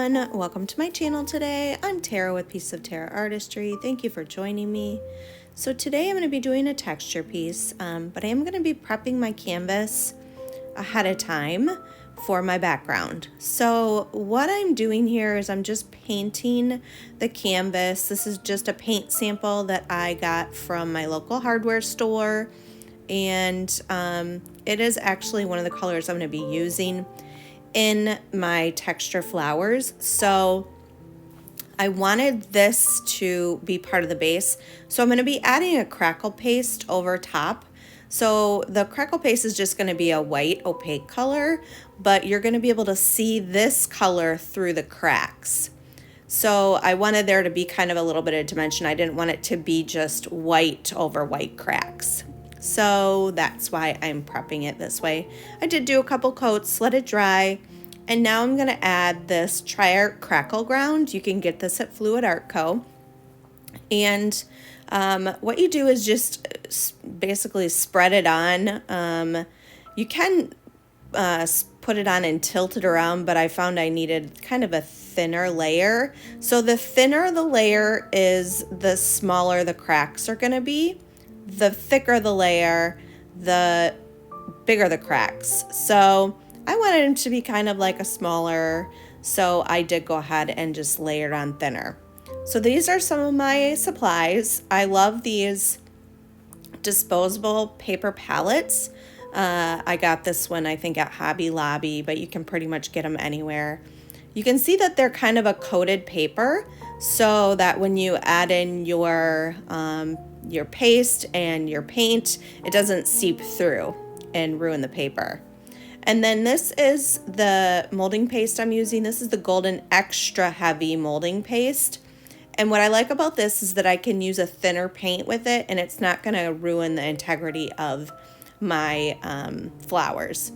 everyone, welcome to my channel today. I'm Tara with Piece of Tara Artistry. Thank you for joining me. So today I'm going to be doing a texture piece, but I am going to be prepping my canvas ahead of time for my background. So what I'm doing here is I'm just painting the canvas. This is just a paint sample that I got from my local hardware store, and it is actually one of the colors I'm going to be using in my texture flowers. So I wanted this to be part of the base, so I'm going to be adding a crackle paste over top. So the crackle paste is just going to be a white opaque color, but you're going to be able to see this color through the cracks. So I wanted there to be kind of a little bit of dimension. I didn't want it to be just white over white cracks. So that's why I'm prepping it this way. I did do a couple coats, let it dry, and now I'm going to add this Tri-Art Crackle Ground. You can get this at Fluid Art Co. And what you do is just basically spread it on. You can put it on and tilt it around, but I found I needed kind of a thinner layer. So the thinner the layer is, the smaller the cracks are going to be. The thicker the layer, the bigger the cracks. So I wanted them to be kind of like a smaller, so I did go ahead and just layer it on thinner. So these are some of my supplies. I love these disposable paper palettes. I got this one, I think, at Hobby Lobby, but you can pretty much get them anywhere. You can see that they're kind of a coated paper, so that when you add in your paste and your paint, it doesn't seep through and ruin the paper. And then this is the molding paste I'm using. This is the Golden Extra Heavy molding paste. And what I like about this is that I can use a thinner paint with it, and it's not going to ruin the integrity of my flowers.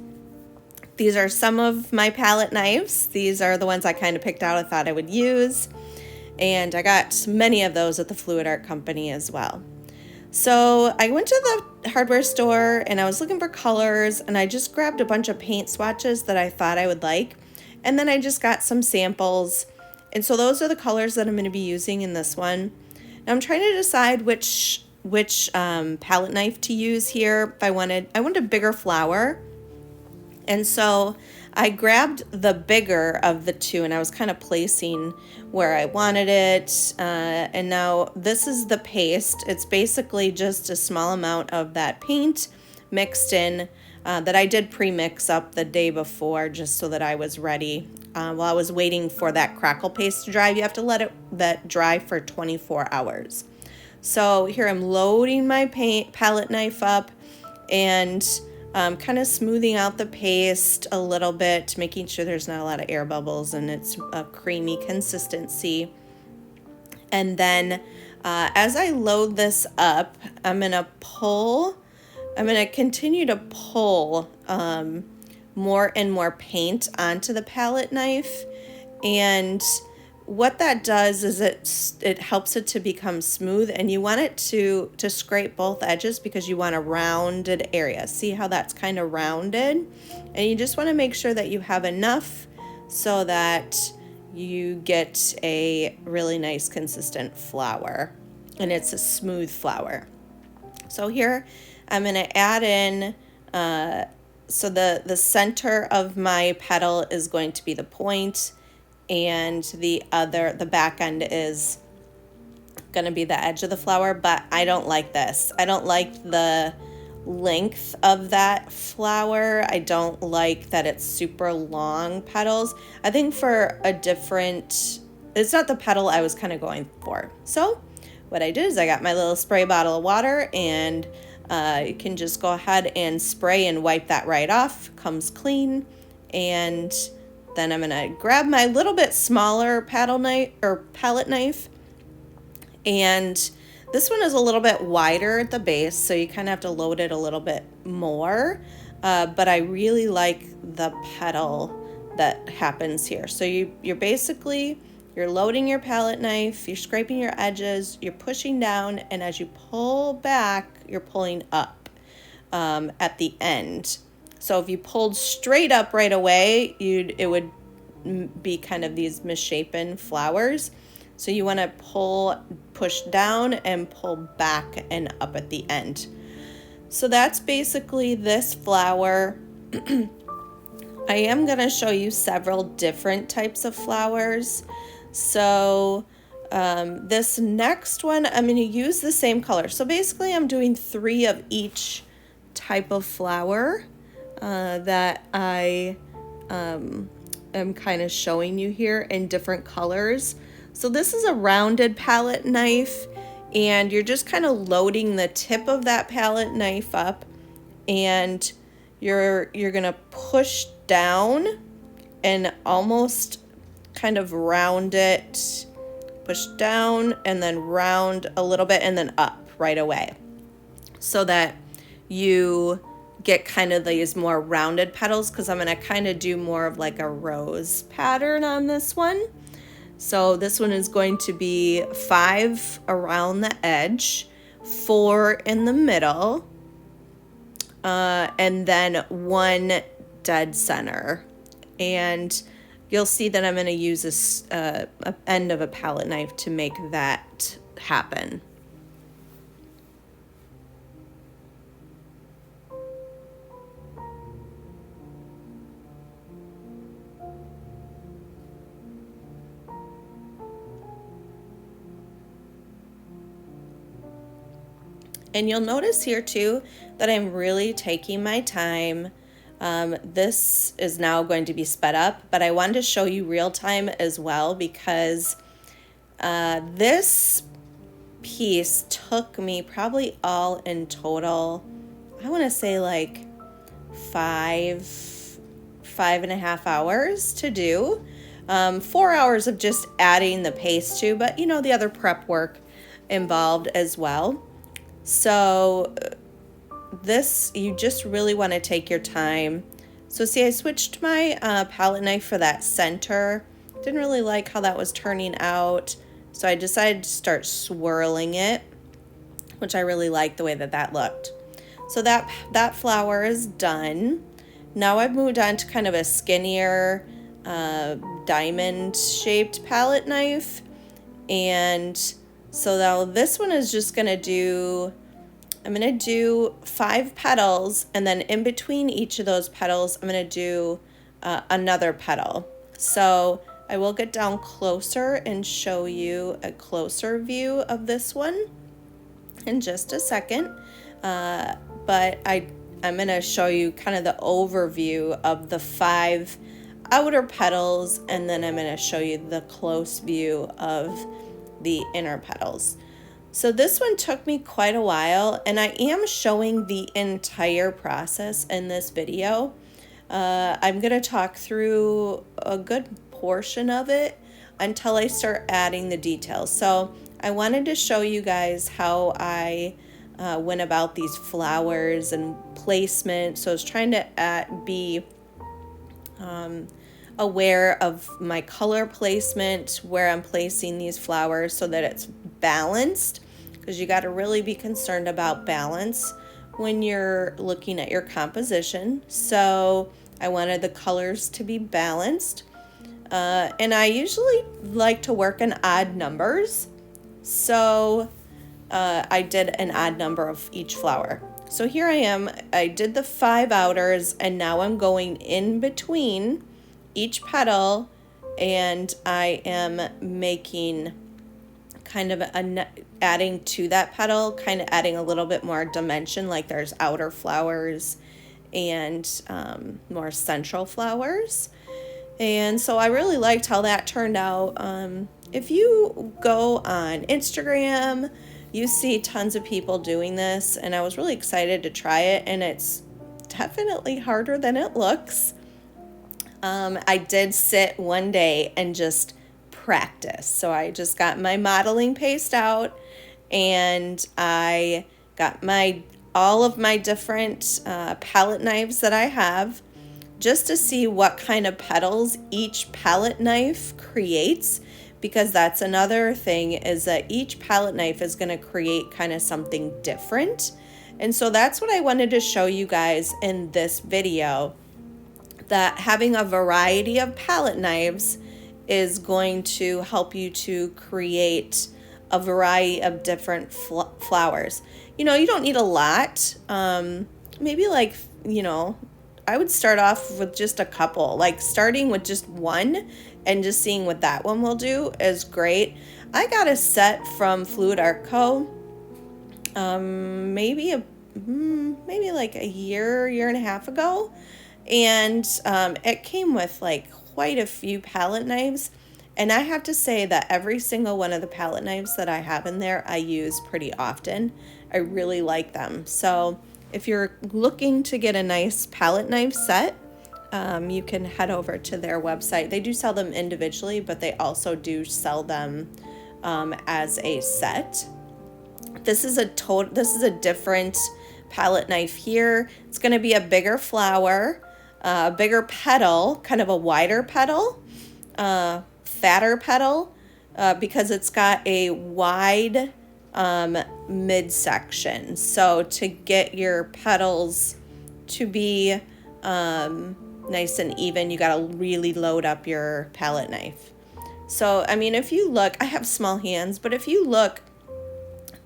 These are some of my palette knives. These are the ones I kind of picked out, I thought I would use. And I got many of those at the Fluid Art Company as well. So I went to the hardware store and I was looking for colors, and I just grabbed a bunch of paint swatches that I thought I would like. And then I just got some samples. And so those are the colors that I'm going to be using in this one. Now I'm trying to decide which palette knife to use here. I wanted a bigger flower. And so I grabbed the bigger of the two, and I was kind of placing where I wanted it. And now this is the paste. It's basically just a small amount of that paint mixed in that I did pre-mix up the day before just so that I was ready. While I was waiting for that crackle paste to dry, you have to let that dry for 24 hours. So here I'm loading my palette knife up and kind of smoothing out the paste a little bit, making sure there's not a lot of air bubbles and it's a creamy consistency. And then as I load this up, I'm going to continue to pull more and more paint onto the palette knife. And what that does is it helps it to become smooth, and you want it to scrape both edges because you want a rounded area. See how that's kind of rounded? And you just want to make sure that you have enough so that you get a really nice consistent flower, and it's a smooth flower. So here I'm going to add in, so the center of my petal is going to be the point, and the back end is going to be the edge of the flower, but I don't like this. I don't like the length of that flower. I don't like that it's super long petals. I think for it's not the petal I was kind of going for. So what I did is I got my little spray bottle of water, and you can just go ahead and spray and wipe that right off. Comes clean. And then I'm going to grab my little bit smaller palette knife, and this one is a little bit wider at the base, so you kind of have to load it a little bit more, but I really like the petal that happens here. So you're loading your palette knife, you're scraping your edges, you're pushing down, and as you pull back, you're pulling up at the end. So if you pulled straight up right away, it would be kind of these misshapen flowers. So you want to push down and pull back and up at the end. So that's basically this flower. I am going to show you several different types of flowers. So this next one, I'm going to use the same color. So basically I'm doing 3 of each type of flower that I am kind of showing you here in different colors. So this is a rounded palette knife, and you're just kind of loading the tip of that palette knife up, and you're gonna push down and almost kind of round it, push down and then round a little bit and then up right away, so that you get kind of these more rounded petals, because I'm going to kind of do more of like a rose pattern on this one. So this one is going to be 5 around the edge, 4 in the middle, and then 1 dead center. And you'll see that I'm going to use a end of a palette knife to make that happen. And you'll notice here too that I'm really taking my time. This is now going to be sped up, but I wanted to show you real time as well, because this piece took me probably all in total, I want to say like 5.5 hours to do. 4 hours of just adding the paste to, but you know, the other prep work involved as well. So this, you just really want to take your time. So see, I switched my palette knife for that center. Didn't really like how that was turning out, so I decided to start swirling it, which I really like the way that that looked. So that flower is done. Now I've moved on to kind of a skinnier diamond shaped palette knife, and so now this one is just gonna do, I'm gonna do 5 petals, and then in between each of those petals I'm gonna do another petal. So I will get down closer and show you a closer view of this one in just a second, but I'm gonna show you kind of the overview of the 5 outer petals, and then I'm gonna show you the close view of the inner petals. So this one took me quite a while, and I am showing the entire process in this video. I'm going to talk through a good portion of it until I start adding the details. So I wanted to show you guys how I went about these flowers and placement. So I was trying to be aware of my color placement, where I'm placing these flowers so that it's balanced, because you got to really be concerned about balance when you're looking at your composition. So I wanted the colors to be balanced, and I usually like to work in odd numbers, so I did an odd number of each flower. So here I am, I did the 5 outers, and now I'm going in between each petal, and I am making kind of adding to that petal, kind of adding a little bit more dimension, like there's outer flowers and more central flowers. And so I really liked how that turned out. If you go on Instagram, you see tons of people doing this, and I was really excited to try it, and it's definitely harder than it looks. I did sit one day and just practice. So I just got my modeling paste out, and I got all of my different palette knives that I have, just to see what kind of petals each palette knife creates, because that's another thing, is that each palette knife is going to create kind of something different. And so that's what I wanted to show you guys in this video, that having a variety of palette knives is going to help you to create a variety of different flowers. You don't need a lot. Maybe like, I would start off with just a couple, like starting with just one and just seeing what that one will do is great. I got a set from Fluid Art Co. Maybe like a year and a half ago. And it came with like quite a few palette knives. And I have to say that every single one of the palette knives that I have in there, I use pretty often. I really like them. So if you're looking to get a nice palette knife set, you can head over to their website. They do sell them individually, but they also do sell them as a set. This is a different palette knife here. It's going to be a bigger flower, a bigger petal, kind of a wider petal, fatter petal, because it's got a wide midsection. So to get your petals to be nice and even, you got to really load up your palette knife. So, I mean, if you look, I have small hands, but if you look,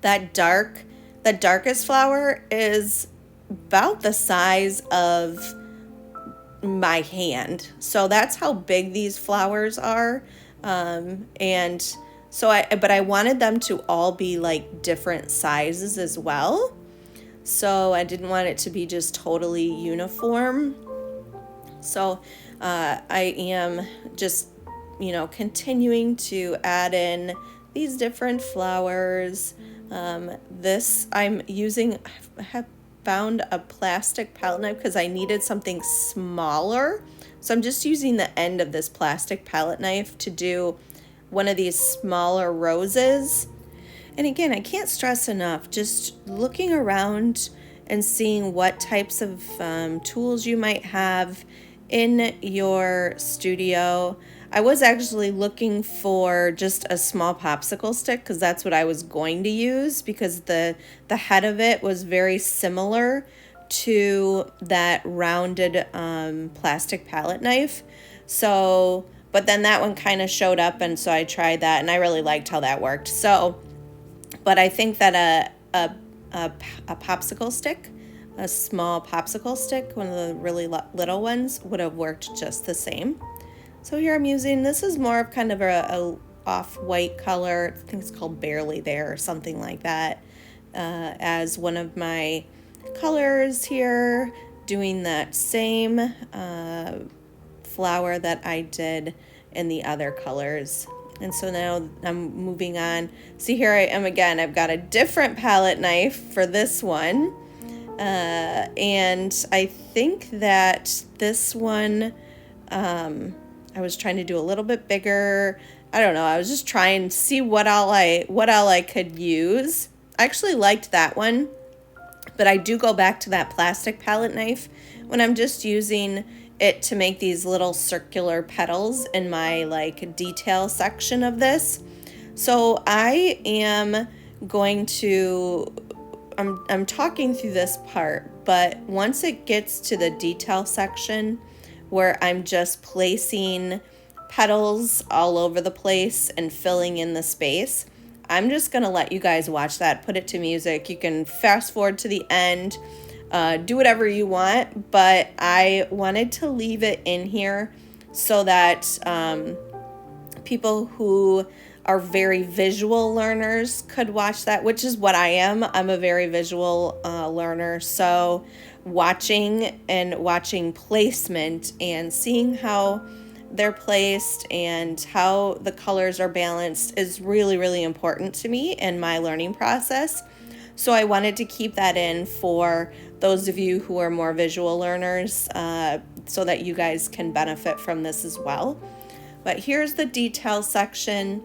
that darkest flower is about the size of my hand. So that's how big these flowers are. And so I wanted them to all be like different sizes as well. So I didn't want it to be just totally uniform. So I am just, continuing to add in these different flowers. This I have found a plastic palette knife because I needed something smaller. So I'm just using the end of this plastic palette knife to do one of these smaller roses. And again, I can't stress enough, just looking around and seeing what types of tools you might have in your studio. I was actually looking for just a small popsicle stick because that's what I was going to use, because the head of it was very similar to that rounded plastic palette knife. So, but then that one kind of showed up, and so I tried that and I really liked how that worked. So, but I think that a popsicle stick, a small popsicle stick, one of the really little ones, would have worked just the same. So here I'm using, this is more of kind of a off-white color, I think it's called Barely There or something like that, as one of my colors here, doing that same flower that I did in the other colors. And so now I'm moving on. See, here I am again. I've got a different palette knife for this one. And I think that this one, I was trying to do a little bit bigger. I don't know. I was just trying to see what all I could use. I actually liked that one, but I do go back to that plastic palette knife when I'm just using it to make these little circular petals in my like detail section of this. So I am going to, I'm talking through this part, but once it gets to the detail section where I'm just placing petals all over the place and filling in the space, I'm just going to let you guys watch that, put it to music. You can fast forward to the end, do whatever you want, but I wanted to leave it in here so that people who are very visual learners could watch that, which is what I am. I'm a very visual learner, so watching placement and seeing how they're placed and how the colors are balanced is really, really important to me in my learning process. So I wanted to keep that in for those of you who are more visual learners, so that you guys can benefit from this as well. But here's the detail section.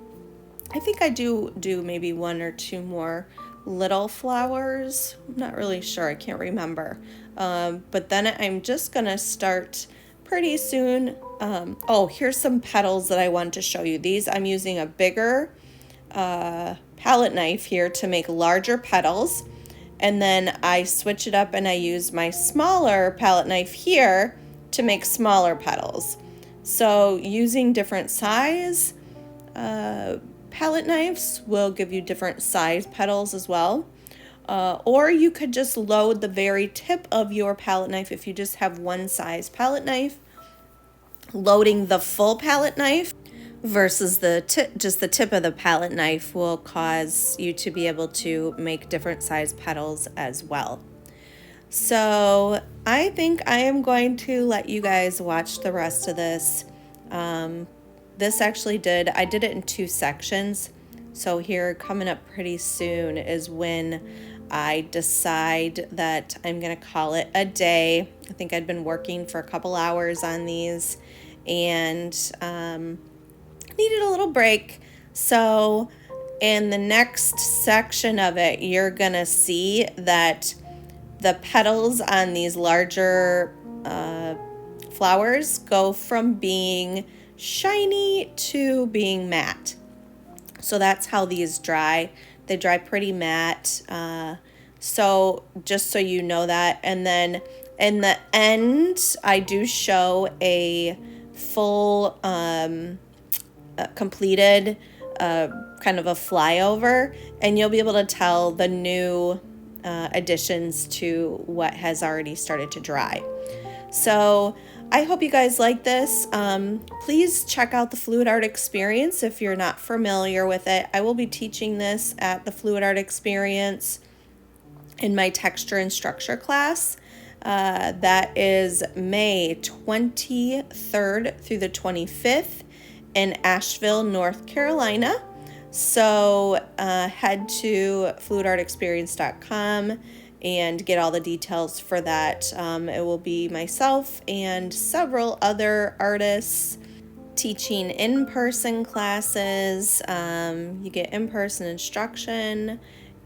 I think I do maybe one or two more little flowers. I'm not really sure. I can't remember. But then I'm just going to start pretty soon. Oh, here's some petals that I want to show you. These, I'm using a bigger palette knife here to make larger petals. And then I switch it up and I use my smaller palette knife here to make smaller petals. So using different size palette knives will give you different size petals as well. Or you could just load the very tip of your palette knife if you just have one size palette knife. Loading the full palette knife versus just the tip of the palette knife will cause you to be able to make different size petals as well. So I think I am going to let you guys watch the rest of this. This actually I did it in 2 sections. So here coming up pretty soon is when I decide that I'm gonna call it a day. I think I'd been working for a couple hours on these and needed a little break. So in the next section of it, you're gonna see that the petals on these larger flowers go from being shiny to being matte. So that's how these dry. They dry pretty matte. So just so you know that. And then in the end, I do show a full completed kind of a flyover, and you'll be able to tell the new additions to what has already started to dry. So I hope you guys like this. Please check out the Fluid Art Experience if you're not familiar with it. I will be teaching this at the Fluid Art Experience in my texture and structure class. That is May 23rd through the 25th in Asheville, North Carolina. So head to fluidartexperience.com and get all the details for that. It will be myself and several other artists teaching in-person classes. You get in-person instruction,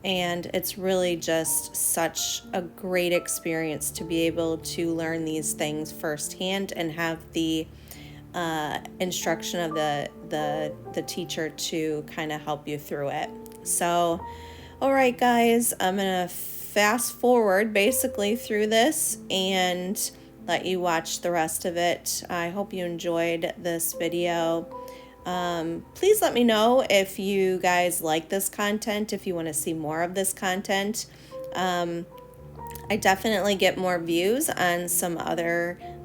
and it's really just such a great experience to be able to learn these things firsthand and have the instruction of the teacher to kind of help you through it. So, all right, guys, I'm gonna fast forward basically through this and let you watch the rest of it. I hope you enjoyed this video. Please let me know if you guys like this content, if you want to see more of this content. I definitely get more views on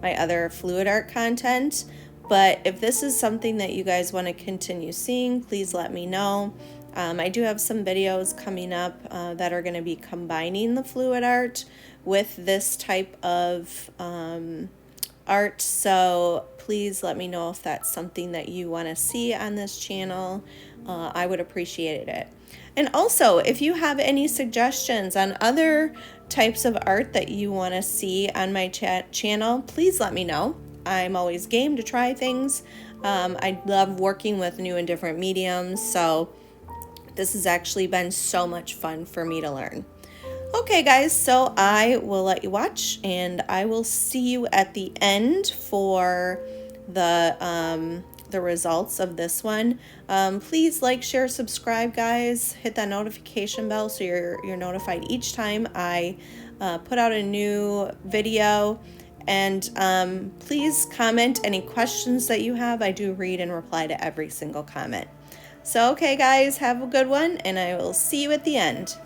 my other fluid art content, but if this is something that you guys want to continue seeing, please let me know. I do have some videos coming up that are going to be combining the fluid art with this type of art, so please let me know if that's something that you want to see on this channel. I would appreciate it. And also, if you have any suggestions on other types of art that you want to see on my channel, please let me know. I'm always game to try things. I love working with new and different mediums, so this has actually been so much fun for me to learn. Okay, guys, so I will let you watch, and I will see you at the end for the results of this one. Please like, share, subscribe, guys. Hit that notification bell so you're notified each time I put out a new video. And please comment any questions that you have. I do read and reply to every single comment. So, okay, guys, have a good one, and I will see you at the end.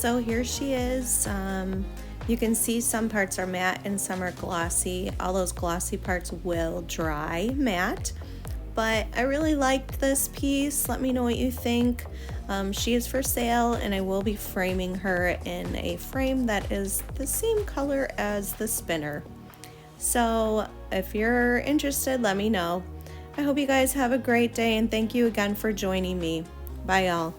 so here she is. You can see some parts are matte and some are glossy. All those glossy parts will dry matte, but I really liked this piece. Let me know what you think. She is for sale, and I will be framing her in a frame that is the same color as the spinner. So if you're interested, let me know. I hope you guys have a great day, and thank you again for joining me. Bye, y'all.